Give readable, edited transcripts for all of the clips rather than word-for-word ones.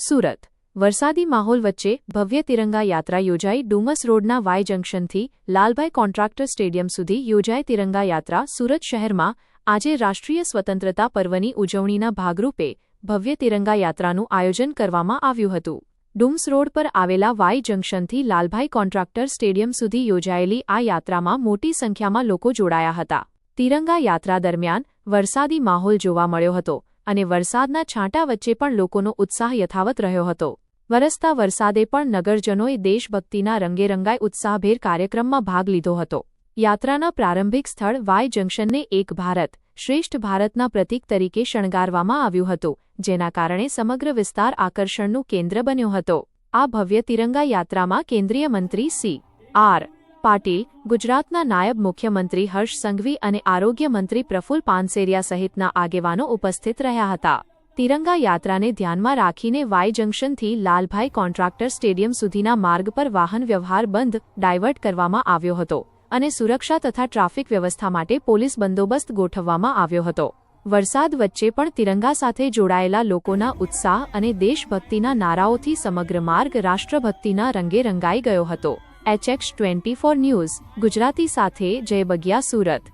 સુરત વરસાદી માહોલ વચ્ચે ભવ્ય તિરંગા યાત્રા યોજાઈ ડુમસ રોડના વાય જંકશનથી લાલભાઈ કોન્ટ્રાક્ટર સ્ટેડિયમ સુધી યોજાઈ તિરંગા યાત્રા સુરત શહેરમાં આજે રાષ્ટ્રીય સ્વતંત્રતા પર્વની ઉજવણીના ભાગરૂપે ભવ્ય તિરંગા યાત્રાનું આયોજન કરવામાં આવ્યું હતું। ડુમસ રોડ પર આવેલા વાય જંકશનથી લાલભાઈ કોન્ટ્રાક્ટર સ્ટેડિયમ સુધી યોજાયેલી આ યાત્રામાં મોટી સંખ્યામાં લોકો જોડાયા હતા। તિરંગા યાત્રા દરમિયાન વરસાદી માહોલ જોવા મળ્યો હતો અને વરસાદના છાંટા વચ્ચે પણ લોકોનો ઉત્સાહ યથાવત રહ્યો હતો। વરસતા વરસાદે પણ નગરજનોએ દેશભક્તિના રંગે રંગાઈ ઉત્સાહભેર કાર્યક્રમમાં ભાગ લીધો હતો। યાત્રાના પ્રારંભિક સ્થળ વાય જંકશનને એક ભારત શ્રેષ્ઠ ભારતના પ્રતીક તરીકે શણગારવામાં આવ્યું હતું, જેના કારણે સમગ્ર વિસ્તાર આકર્ષણનું કેન્દ્ર બન્યો હતો। આ ભવ્ય તિરંગા યાત્રામાં કેન્દ્રીય મંત્રી સી.આર. પાટીલ, ગુજરાતના નાયબ મુખ્યમંત્રી હર્ષ સંઘવી અને આરોગ્ય મંત્રી પ્રફુલ પાનસેરિયા સહિતના આગેવાનો ઉપસ્થિત રહ્યા હતા। તિરંગા યાત્રાને ધ્યાનમાં રાખીને વાય જંકશનથી લાલભાઈ કોન્ટ્રાક્ટર સ્ટેડિયમ સુધીના માર્ગ પર વાહન વ્યવહાર બંધ ડાયવર્ટ કરવામાં આવ્યો હતો અને સુરક્ષા તથા ટ્રાફિક વ્યવસ્થા માટે પોલીસ બંદોબસ્ત ગોઠવવામાં આવ્યો હતો। વરસાદ વચ્ચે પણ તિરંગા સાથે જોડાયેલા લોકોના ઉત્સાહ અને દેશભક્તિના નારાઓથી સમગ્ર માર્ગ રાષ્ટ્રભક્તિના રંગે રંગાઈ ગયો હતો। HX24 ન્યૂઝ ગુજરાતી સાથે જય બગિયા, સુરત।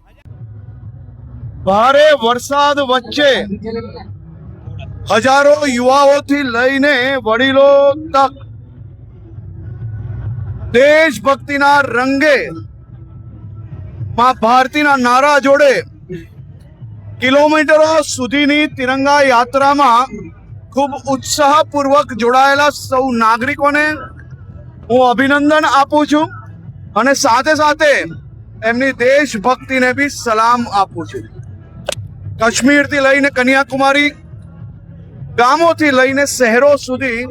ભારે વરસાદ વચ્ચે હજારો યુવાઓથી લઈને વડીલો તક દેશભક્તિના રંગે માં ભારતીના નારા જોડે કિલોમીટરો સુધીની તિરંગા યાત્રામાં ખૂબ ઉત્સાહપૂર્વક જોડાયેલા સૌ નાગરિકોને હું અભિનંદન આપું છું અને સાથે સાથે એમની દેશભક્તિને બી સલામ આપું છું। કાશ્મીરથી લઈને કન્યાકુમારી, ગામોથી લઈને શહેરો સુધી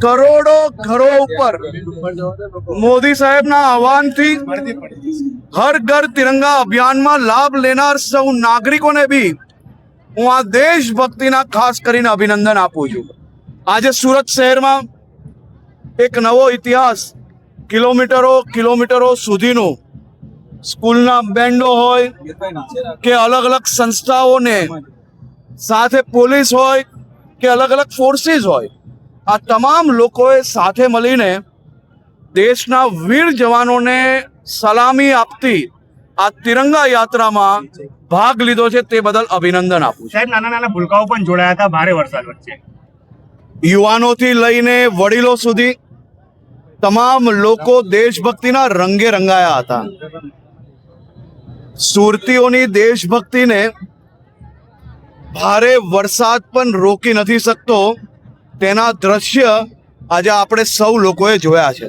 કરોડો ઘરો ઉપર મોદી સાહેબના આહવાનથી હર ઘર તિરંગા અભિયાનમાં લાભ લેનાર સૌ નાગરિકોને બી હું આ દેશભક્તિના ખાસ કરીને અભિનંદન આપું છું। આજે સુરત શહેરમાં એક નવો ઇતિહાસ કિલોમીટરો સુધીનો સ્કૂલના બેન્ડો હોય કે અલગ અલગ સંસ્થાઓને સાથે પોલીસ હોય કે અલગ અલગ ફોર્સિસ હોય, આ તમામ લોકોએ સાથે મળીને દેશના વીર જવાનોને સલામી આપતી આ તિરંગા યાત્રામાં ભાગ લીધો છે, તે બદલ અભિનંદન આપું છું। સાહેબ, નાના નાના ભૂલકાઓ પણ જોડાયા હતા ભારે વરસાદ વચ્ચે। યુવાનોથી લઈને વડીલો સુધી તમામ લોકો દેશભક્તિના રંગે રંગાયા હતા। સુરતીઓની દેશભક્તિને ભારે વરસાદ પણ રોકી નથી શકતો, તેના દ્રશ્ય આજે આપણે સૌ લોકોએ જોયા છે।